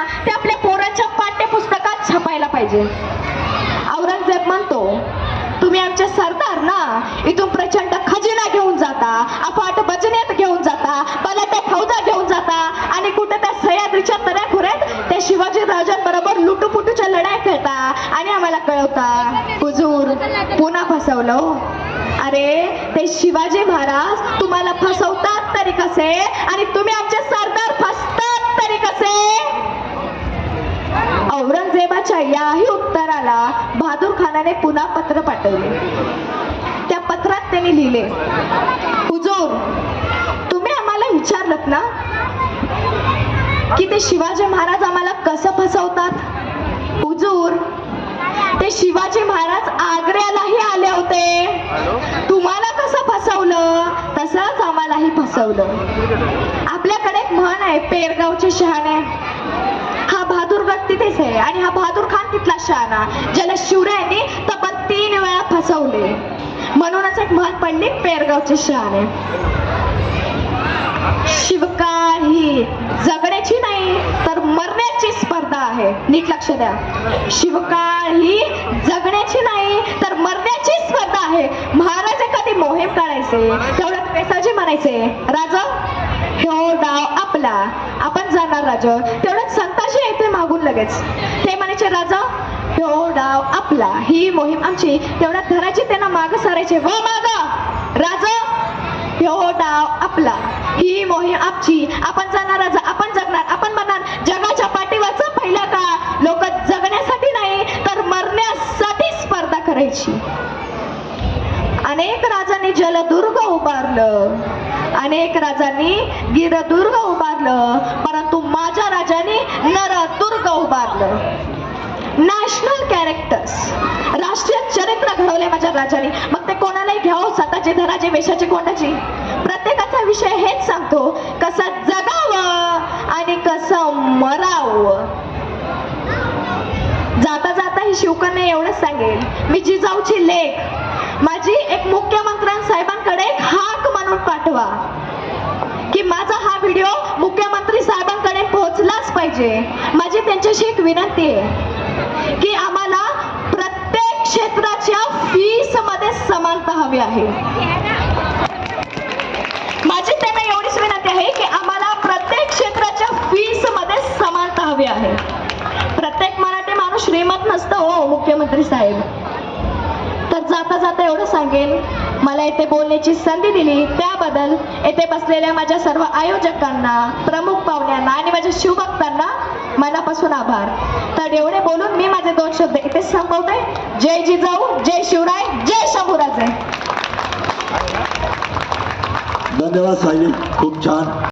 ना ते आपल्या पोराच्या पाठ्यपुस्तकात छापायला पाहिजे. औरंगजेब म्हणतो, तुम्ही आमचे सरदार ना, इथून प्रचंड खजिना घेऊन जाता, अफाट बजनेत घेऊन जाता, बलात्या फौजा घेऊन जाता आणि कुठे त्या सह्याद्रीच्या तऱ्याखोऱ्यात त्या शिवाजी राजांबरोबर लुटूपुटूच्या लढाई खेळता आणि आम्हाला कळवता. हुजूर, पुन्हा फसवलं हो. अरे ते शिवाजी महाराज तुम्हाला फसवतात तरी कसे आणि तुम्ही आमचे सरदार फसतात तरी कसे? औरंगजेबाच्या याही उत्तराला बहादूर खानाने पुन्हा पत्र पाठवले. त्या पत्रात त्यांनी लिहिले, हुजूर, तुम्ही आम्हाला विचारलत ना की ते शिवाजी महाराज आम्हाला कसं फसवतात. हुजूर, ते शिवाजी महाराज आग्र्यालाही आले होते. तुम्हाला कसं फसवलं तसंच आम्हालाही फसवलं. आपल्याकडे एक म्हण आहे, पेरगावचे शहाणे. हा बहादूरगड तिथेच आहे आणि हा बहादूर खान तिथला शहाणा, ज्याला शिवरायांनी तब्बल 3 वेळा फसवले. म्हणूनच एक म्हण पडली, पेरगावचे शहाणे. शिवकाळ ही जगण्याची नाही तर मरण्याची स्पर्धा आहे. नीट लक्ष द्या. शिवकाळ ही जगण्याची नाही तर मरण्याची स्पर्धा आहे. महाराज एखादी मोहीम काढायचे तेवढ्यात पेसाजी म्हणायचे, राजा ह्यो डाव आपला, आपण जाणार राजा. तेवढ्यात संताजी येते मागून लगेच. ते म्हणायचे, राजा ह्यो डाव आपला, ही मोहीम आमची. तेवढ्यात धराची त्यांना माग सारायचे, व माग राजा ह्यो डाव आपला, ही मोहीम आमची. आपण जाणार राजा, आपण जगणार, आपण म्हणणार. जगाच्या पाठीवरचा पहिला काळ लोक जगण्यासाठी नाही तर मरण्यासाठी स्पर्धा करायची. अनेक राजांनी जलदुर्ग उभारलं, अनेक राजांनी गिरदुर्ग उभारलं, परंतु माझ्या राजाने नरदुर्ग उभारलं. नॅशनल कॅरेक्टर्स, राष्ट्रीय चरित्र घडवले माझ्या राजाने. मग ते कोणालाही घ्यावं, स्वतःचे धनाचे वेशाचे कोणाची. प्रत्येकाचा विषय हेच सांगतो, कसं जगावं आणि कसं मरावं. जाता जाता ही शिवकन्या एवढंच सांगेल, मी जिजाऊची लेक, माझी एक मुख्यमंत्र्यांसाहेबांकडे एक हाक म्हणून पाठवा की माझा हा व्हिडिओ मुख्यमंत्री साहेबांकडे पोहोचलाच पाहिजे. माझी त्यांच्याशी एक विनंती आहे की आम्हाला प्रत्येक क्षेत्राच्या फीस मध्ये समानता हवी आहे. माझी त्यांना एवढीच विनंती आहे की आम्हाला प्रत्येक क्षेत्राच्या फीस मध्ये समानता हवी आहे. प्रत्येक मराठी माणूस श्रीमंत नसतं हो मुख्यमंत्री साहेब. तर जाता जाता एवढं सांगेल, मला येथे बोलण्याची संधी दिली त्याबद्दल येथे बसलेल्या माझ्या सर्व आयोजकांना, प्रमुख पाहुण्यांना आणि माझ्या शिवभक्तांना मनापासून आभार. तर एवढे बोलून मी माझे 2 शब्द इथेच संपवते. जय जिजाऊ, जय शिवराय, जय शंभूराजे. धन्यवाद सायली, खूप छान.